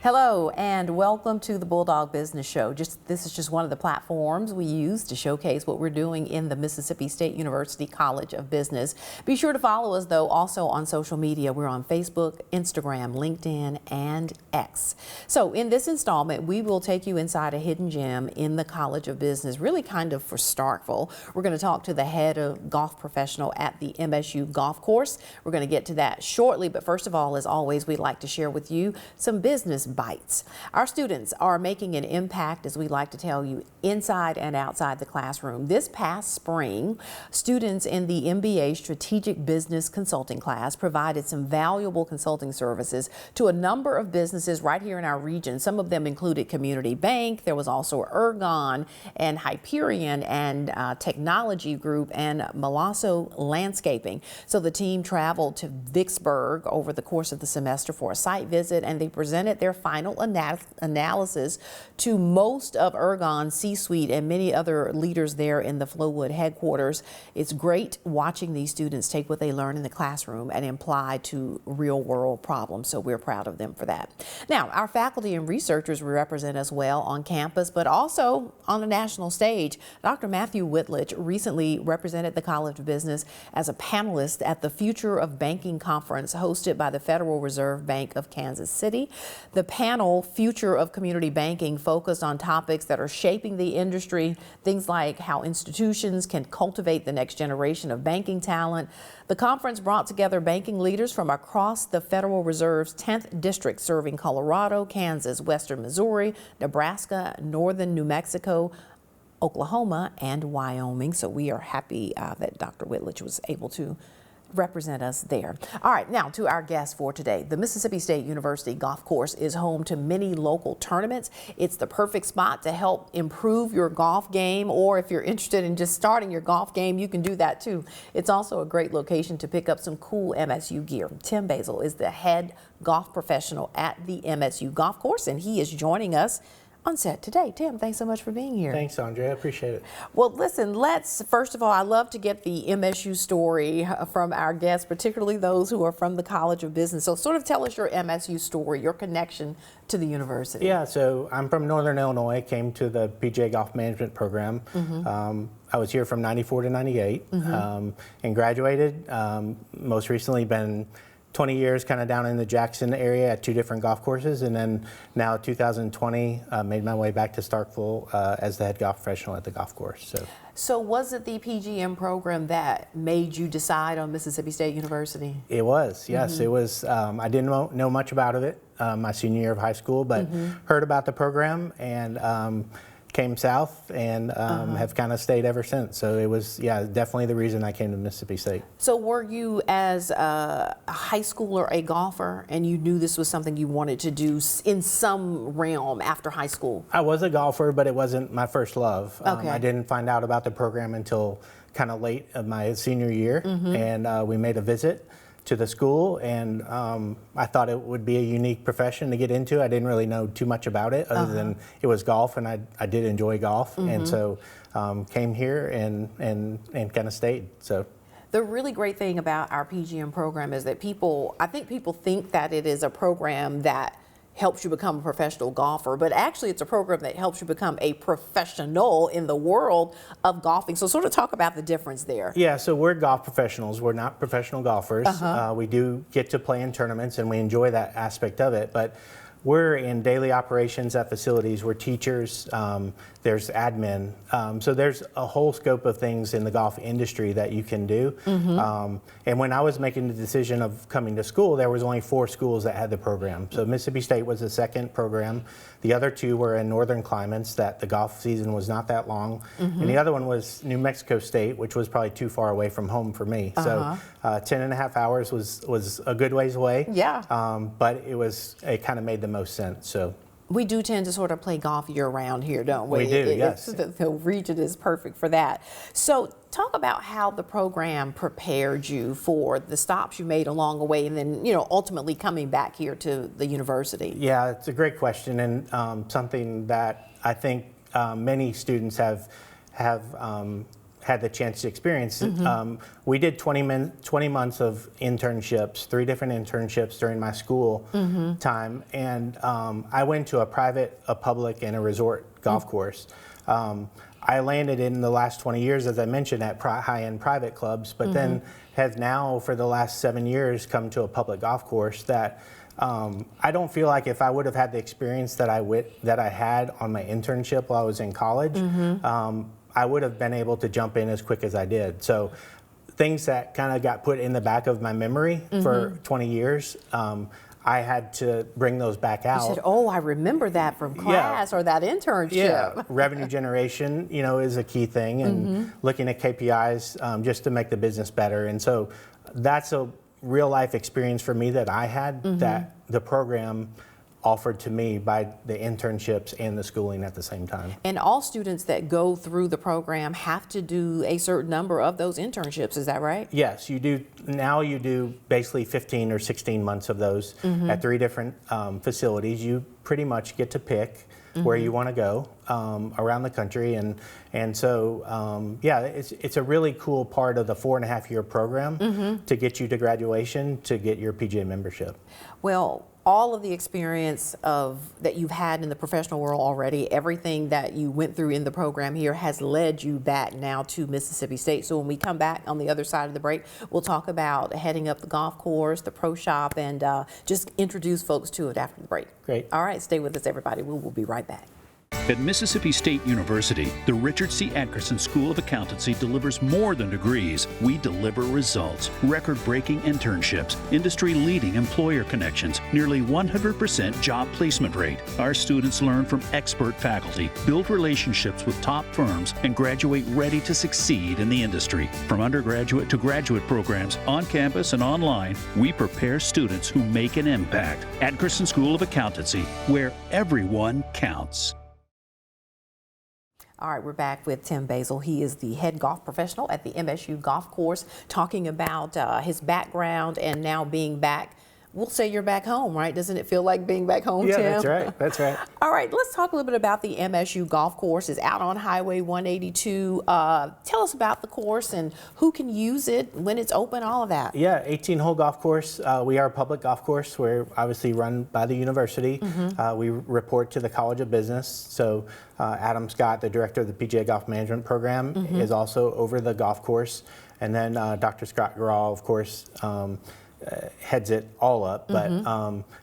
Hello and welcome to the Bulldog Business Show. This is just one of the platforms we use to showcase what we're doing in the Mississippi State University College of Business. Be sure to follow us though also on social media. We're on Facebook, Instagram, LinkedIn, and X. So in this installment, we will take you inside a hidden gem in the College of Business, really kind of for Starkville. We're going to talk to the head of golf professional at the MSU Golf Course. We're going to get to that shortly, but first of all, as always, we'd like to share with you some business bites. Our students are making an impact, as we like to tell you, inside and outside the classroom. This past spring, students in the MBA Strategic Business Consulting class provided some valuable consulting services to a number of businesses right here in our region. Some of them included Community Bank. There was also Ergon and Hyperion and Technology Group and Malasso Landscaping. So the team traveled to Vicksburg over the course of the semester for a site visit, and they presented their final analysis to most of Ergon's C-suite and many other leaders there in the Flowood headquarters. It's great watching these students take what they learn in the classroom and apply to real-world problems, so we're proud of them for that. Now, our faculty and researchers represent us well on campus, but also on the national stage. Dr. Matthew Whitledge recently represented the College of Business as a panelist at the Future of Banking Conference hosted by the Federal Reserve Bank of Kansas City. The panel, Future of Community Banking, focused on topics that are shaping the industry, things like how institutions can cultivate the next generation of banking talent. The conference brought together banking leaders from across the Federal Reserve's 10th district, serving Colorado, Kansas, Western Missouri, Nebraska, Northern New Mexico, Oklahoma, and Wyoming. So we are happy that Dr. Whitledge was able to represent us there. All right, now to our guest for today. The Mississippi State University Golf Course is home to many local tournaments. It's the perfect spot to help improve your golf game, or if you're interested in just starting your golf game, you can do that too. It's also a great location to pick up some cool MSU gear. Tim Basel is the head golf professional at the MSU Golf Course, and he is joining us on set today. Tim, thanks so much for being here. Thanks, Andre. I appreciate it. Well, listen, first of all, I love to get the MSU story from our guests, particularly those who are from the College of Business. So sort of tell us your MSU story, your connection to the university. Yeah, so I'm from Northern Illinois, came to the PGA Golf Management Program. I was here from 94 to 98 and graduated. Most recently been 20 years kind of down in the Jackson area at two different golf courses, and then now 2020 made my way back to Starkville as the head golf professional at the golf course. So was it the PGM program that made you decide on Mississippi State University? It was, yes. It was. I didn't know much about it my senior year of high school, but heard about the program and came south and have kind of stayed ever since. So it was, yeah, definitely the reason I came to Mississippi State. So were you, as a high schooler, a golfer, and you knew this was something you wanted to do in some realm after high school? I was a golfer, but it wasn't my first love. Okay. I didn't find out about the program until kind of late of my senior year, and we made a visit to the school, and I thought it would be a unique profession to get into. I didn't really know too much about it other than it was golf, and I did enjoy golf, and so came here and kind of stayed. So the really great thing about our PGM program is that I think people think that it is a program that helps you become a professional golfer, but actually it's a program that helps you become a professional in the world of golfing. So sort of talk about the difference there. Yeah, so we're golf professionals. We're not professional golfers. We do get to play in tournaments and we enjoy that aspect of it, but we're in daily operations at facilities. We're teachers, there's admin. So there's a whole scope of things in the golf industry that you can do. And when I was making the decision of coming to school, there was only 4 schools that had the program. So Mississippi State was the second program. The other 2 were in northern climates that the golf season was not that long. And the other one was New Mexico State, which was probably too far away from home for me. So 10 and a half hours was a good ways away. Yeah. But it kind of made the most sense. So we do tend to sort of play golf year round here, don't we? We do, yes. The region is perfect for that. So talk about how the program prepared you for the stops you made along the way and then, ultimately coming back here to the university. Yeah, it's a great question, and something that I think many students have had the chance to experience it. We did 20 months of internships, 3 different internships during my school time, and I went to a private, a public, and a resort golf course. I landed in the last 20 years, as I mentioned, at high-end private clubs, but then have now, for the last 7 years, come to a public golf course that I don't feel like if I would have had the experience that I had on my internship while I was in college, I would have been able to jump in as quick as I did. So things that kind of got put in the back of my memory for 20 years, I had to bring those back out. You said, oh, I remember that from class or that internship. Yeah, revenue generation, is a key thing, and looking at KPIs just to make the business better. And so that's a real life experience for me that I had that the program offered to me by the internships and the schooling at the same time. And all students that go through the program have to do a certain number of those internships, is that right? Yes, you do. Now you do basically 15 or 16 months of those at 3 different facilities. You pretty much get to pick where you want to go around the country, and so yeah, it's a really cool part of the 4.5-year program to get you to graduation, to get your PGA membership. Well, all of the experience that you've had in the professional world already, everything that you went through in the program here has led you back now to Mississippi State. So when we come back on the other side of the break, we'll talk about heading up the golf course, the pro shop, and just introduce folks to it after the break. Great. All right, stay with us, everybody. We will be right back. At Mississippi State University, the Richard C. Atkerson School of Accountancy delivers more than degrees. We deliver results, record-breaking internships, industry-leading employer connections, nearly 100% job placement rate. Our students learn from expert faculty, build relationships with top firms, and graduate ready to succeed in the industry. From undergraduate to graduate programs, on campus and online, we prepare students who make an impact. Atkerson School of Accountancy, where everyone counts. All right, we're back with Tim Basel. He is the head golf professional at the MSU Golf Course, talking about his background and now being back. We'll say you're back home, right? Doesn't it feel like being back home, Yeah, Tim? that's right. That's right. All right, let's talk a little bit about the MSU Golf Course. It's out on Highway 182. Tell us about the course and who can use it, when it's open, all of that. Yeah, 18-hole golf course. We are a public golf course. We're obviously run by the university. We report to the College of Business. So Adam Scott, the director of the PGA Golf Management Program, is also over the golf course. And then Dr. Scott Garral, of course, heads it all up. But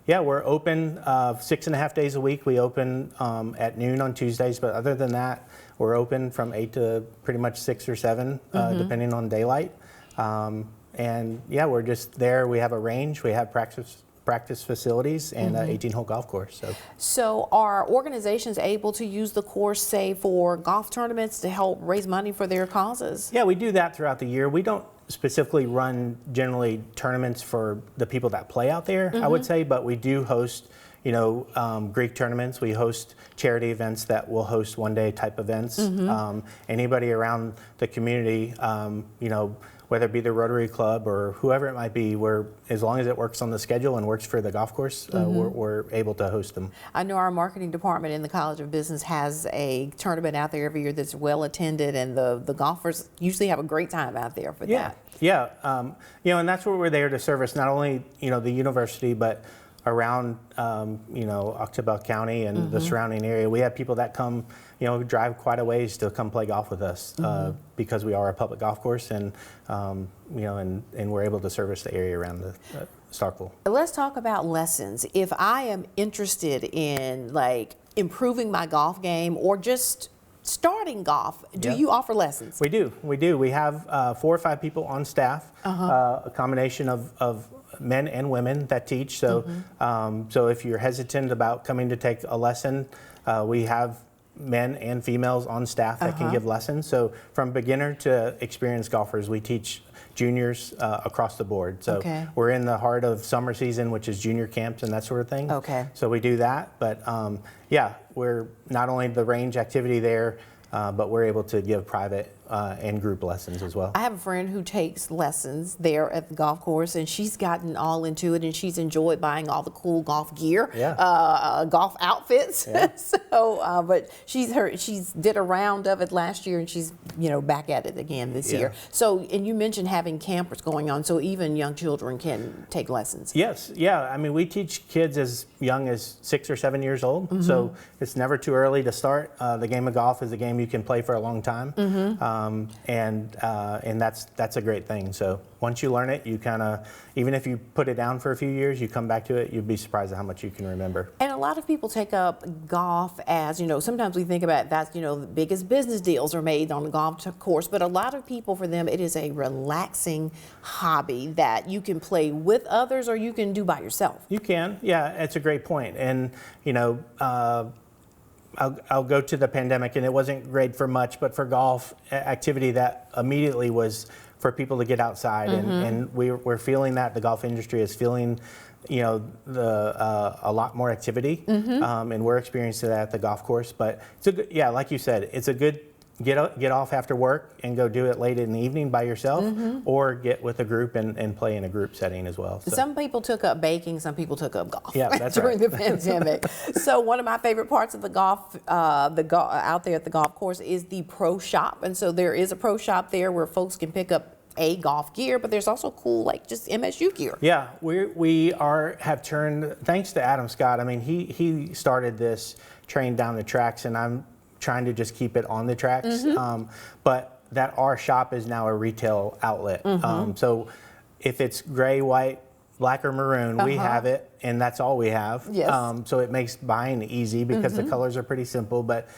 yeah, we're open 6.5 days a week. We open at noon on Tuesdays, but other than that, we're open from 8 to pretty much 6 or 7, depending on daylight. And yeah, we're just there. We have a range. We have practice facilities and an 18-hole golf course. So are organizations able to use the course, say, for golf tournaments to help raise money for their causes? Yeah, we do that throughout the year. We don't specifically run generally tournaments for the people that play out there, I would say, but we do host, Greek tournaments. We host charity events that will host one-day type events. Anybody around the community, whether it be the Rotary Club or whoever it might be, as long as it works on the schedule and works for the golf course, we're able to host them. I know our marketing department in the College of Business has a tournament out there every year that's well attended, and the golfers usually have a great time out there for that. Yeah, and that's what we're there to service, not only the university, but around Octobel County and the surrounding area. We have people that come, drive quite a ways to come play golf with us because we are a public golf course, and and we're able to service the area around the Starkville. Let's talk about lessons. If I am interested in improving my golf game or just starting golf, do you offer lessons? We do. We have 4 or 5 people on staff, a combination of men and women that teach. So, so if you're hesitant about coming to take a lesson, we have men and females on staff that can give lessons. So from beginner to experienced golfers, we teach juniors across the board. So we're in the heart of summer season, which is junior camps and that sort of thing. So we do that. But yeah, we're not only the range activity there, but we're able to give private and group lessons as well. I have a friend who takes lessons there at the golf course, and she's gotten all into it, and she's enjoyed buying all the cool golf gear, golf outfits. Yeah. So, but she's did a round of it last year, and she's back at it again this year. So, and you mentioned having campers going on, so even young children can take lessons. Yes, yeah. I mean, we teach kids as young as 6 or 7 years old, so it's never too early to start. The game of golf is a game you can play for a long time, and that's a great thing. So once you learn it, you kind of, even if you put it down for a few years, you come back to it, you'd be surprised at how much you can remember. And a lot of people take up golf as, sometimes we think about that's, the biggest business deals are made on the golf course, but a lot of people, for them, it is a relaxing hobby that you can play with others or you can do by yourself. You can, yeah, it's a great point. And, I'll go to the pandemic, and it wasn't great for much, but for golf activity that immediately was for people to get outside, and we're feeling that the golf industry is feeling, a lot more activity, and we're experiencing that at the golf course. But it's a good, like you said, it's a good get off after work and go do it late in the evening by yourself, or get with a group and play in a group setting as well. So. Some people took up baking, some people took up golf during the pandemic. So one of my favorite parts of the golf, out there at the golf course is the pro shop. And so there is a pro shop there where folks can pick up golf gear, but there's also cool, like just MSU gear. Yeah, we have turned, thanks to Adam Scott. I mean, he started this train down the tracks, and I'm trying to just keep it on the tracks, but that our shop is now a retail outlet. So if it's gray, white, black, or maroon, we have it, and that's all we have. Yes. So it makes buying easy because the colors are pretty simple, but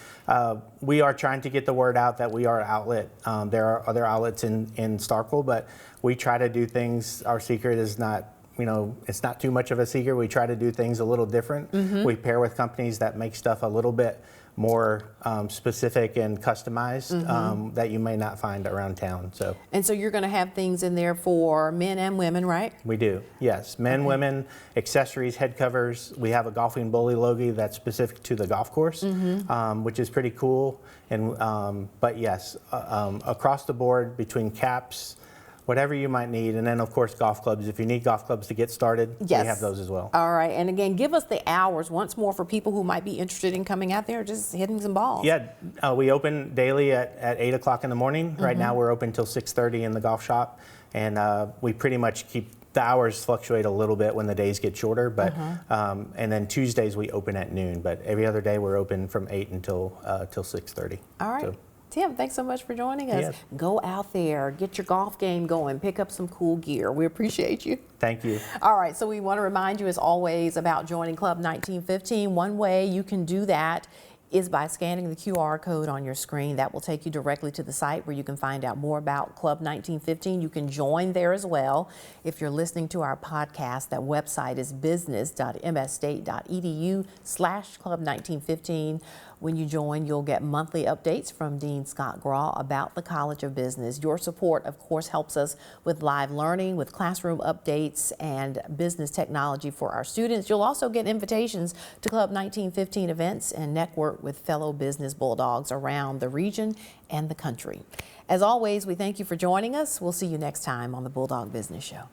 we are trying to get the word out that we are an outlet. There are other outlets in Starkville, but we try to do things, our secret is not, it's not too much of a secret. We try to do things a little different. We pair with companies that make stuff a little bit more specific and customized that you may not find around town. And so you're going to have things in there for men and women, right? We do, yes. Men, women, accessories, head covers. We have a golfing bully logo that's specific to the golf course, which is pretty cool. And but yes, across the board between caps, whatever you might need, and then of course golf clubs. If you need golf clubs to get started, we have those as well. All right, and again, give us the hours once more for people who might be interested in coming out there, just hitting some balls. Yeah, we open daily at 8 o'clock in the morning. Right now we're open till 6:30 in the golf shop, and we pretty much keep the hours fluctuate a little bit when the days get shorter, but and then Tuesdays we open at noon, but every other day we're open from 8 until 6:30. All right. So, Tim, thanks so much for joining us. Yes. Go out there, get your golf game going, pick up some cool gear. We appreciate you. Thank you. All right, so we want to remind you as always about joining Club 1915. One way you can do that is by scanning the QR code on your screen. That will take you directly to the site where you can find out more about Club 1915. You can join there as well. If you're listening to our podcast, that website is business.msstate.edu/Club 1915. When you join, you'll get monthly updates from Dean Scott Graw about the College of Business. Your support, of course, helps us with live learning, with classroom updates, and business technology for our students. You'll also get invitations to Club 1915 events and network with fellow business bulldogs around the region and the country. As always, we thank you for joining us. We'll see you next time on the Bulldog Business Show.